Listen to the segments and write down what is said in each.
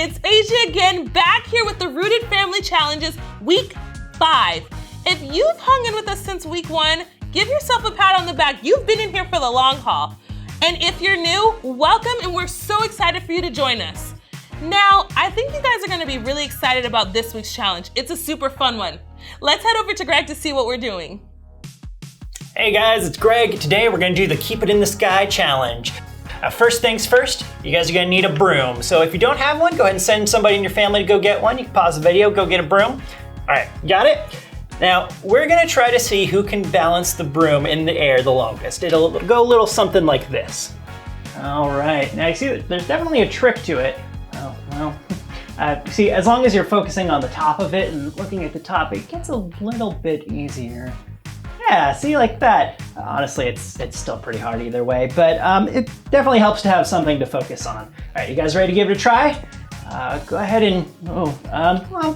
it's AJ again, back here with the Rooted Family Challenges, week 5. If you've hung in with us since week 1, give yourself a pat on the back. You've been in here for the long haul. And if you're new, welcome, and we're so excited for you to join us. Now, I think you guys are gonna be really excited about this week's challenge. It's a super fun one. Let's head over to Greg to see what we're doing. Hey guys, it's Greg. Today we're gonna do the Keep It in the Sky challenge. First things first, you guys are gonna need a broom. So if you don't have one, go ahead and send somebody in your family to go get one. You can pause the video, go get a broom. All right, got it? Now, we're gonna try to see who can balance the broom in the air the longest. It'll go a little something like this. All right, now you see there's definitely a trick to it. Oh, well, see, as long as you're focusing on the top of it and looking at the top, it gets a little bit easier. Yeah, see, like that. Honestly, it's still pretty hard either way, but it definitely helps to have something to focus on. All right, you guys ready to give it a try? Go ahead and, well,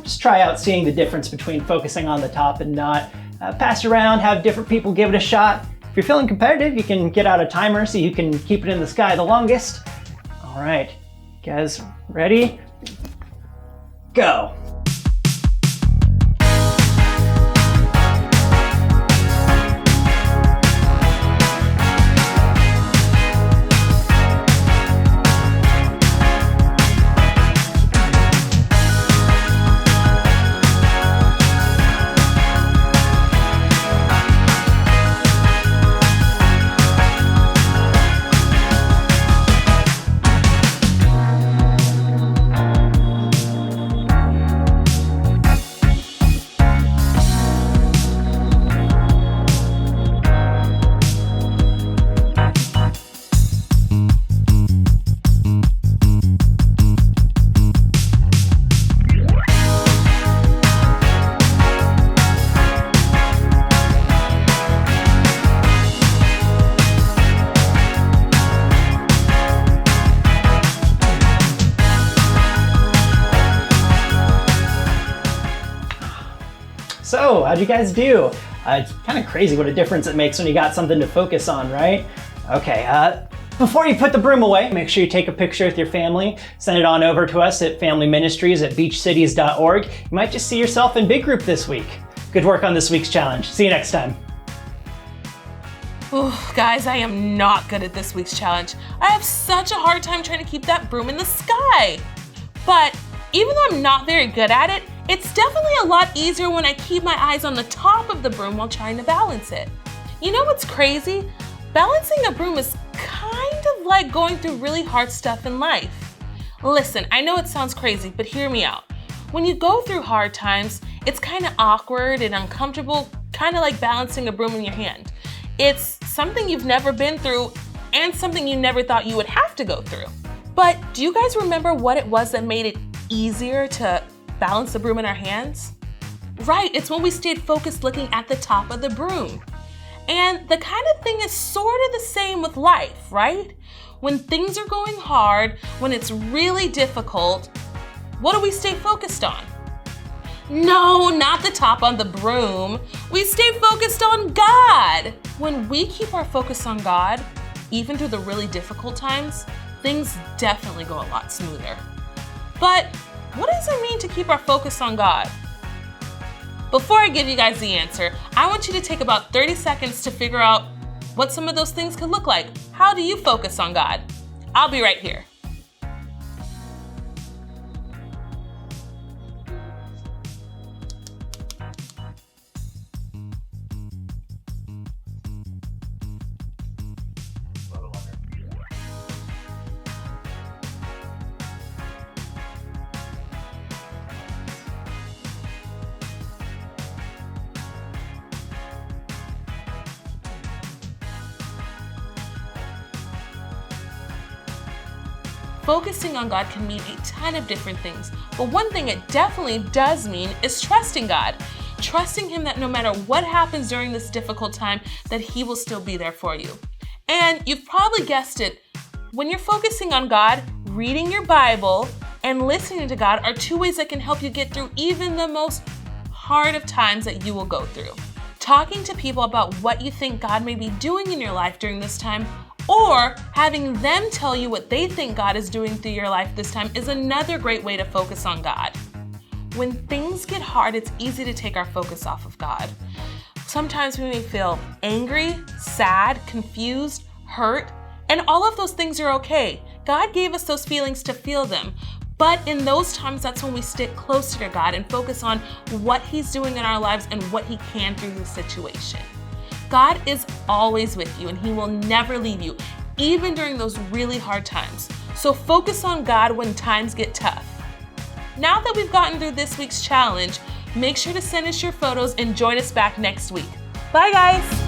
just try out seeing the difference between focusing on the top and not. Pass around, have different people give it a shot. If you're feeling competitive, you can get out a timer so you can keep it in the sky the longest. All right, guys, ready? Go. So, how'd you guys do? It's kind of crazy what a difference it makes when you got something to focus on, right? Okay, before you put the broom away, make sure you take a picture with your family, send it on over to us at familyministries@beachcities.org. You might just see yourself in big group this week. Good work on this week's challenge. See you next time. Oh, guys, I am not good at this week's challenge. I have such a hard time trying to keep that broom in the sky. But even though I'm not very good at it, it's definitely a lot easier when I keep my eyes on the top of the broom while trying to balance it. You know what's crazy? Balancing a broom is kind of like going through really hard stuff in life. Listen, I know it sounds crazy, but hear me out. When you go through hard times, it's kind of awkward and uncomfortable, kind of like balancing a broom in your hand. It's something you've never been through and something you never thought you would have to go through. But do you guys remember what it was that made it easier to balance the broom in our hands? Right, it's when we stayed focused looking at the top of the broom. And the kind of thing is sort of the same with life, right? When things are going hard, when it's really difficult, what do we stay focused on? No, not the top on the broom. We stay focused on God. When we keep our focus on God, even through the really difficult times, things definitely go a lot smoother. But what does it mean to keep our focus on God? Before I give you guys the answer, I want you to take about 30 seconds to figure out what some of those things could look like. How do you focus on God? I'll be right here. Focusing on God can mean a ton of different things, but one thing it definitely does mean is trusting God. Trusting Him that no matter what happens during this difficult time, that He will still be there for you. And you've probably guessed it, when you're focusing on God, reading your Bible and listening to God are two ways that can help you get through even the most hard of times that you will go through. Talking to people about what you think God may be doing in your life during this time Or having them tell you what they think God is doing through your life this time is another great way to focus on God. When things get hard, it's easy to take our focus off of God. Sometimes we may feel angry, sad, confused, hurt, and all of those things are okay. God gave us those feelings to feel them. But in those times, that's when we stick closer to God and focus on what He's doing in our lives and what He can through the situation. God is always with you and He will never leave you, even during those really hard times. So focus on God when times get tough. Now that we've gotten through this week's challenge, make sure to send us your photos and join us back next week. Bye guys!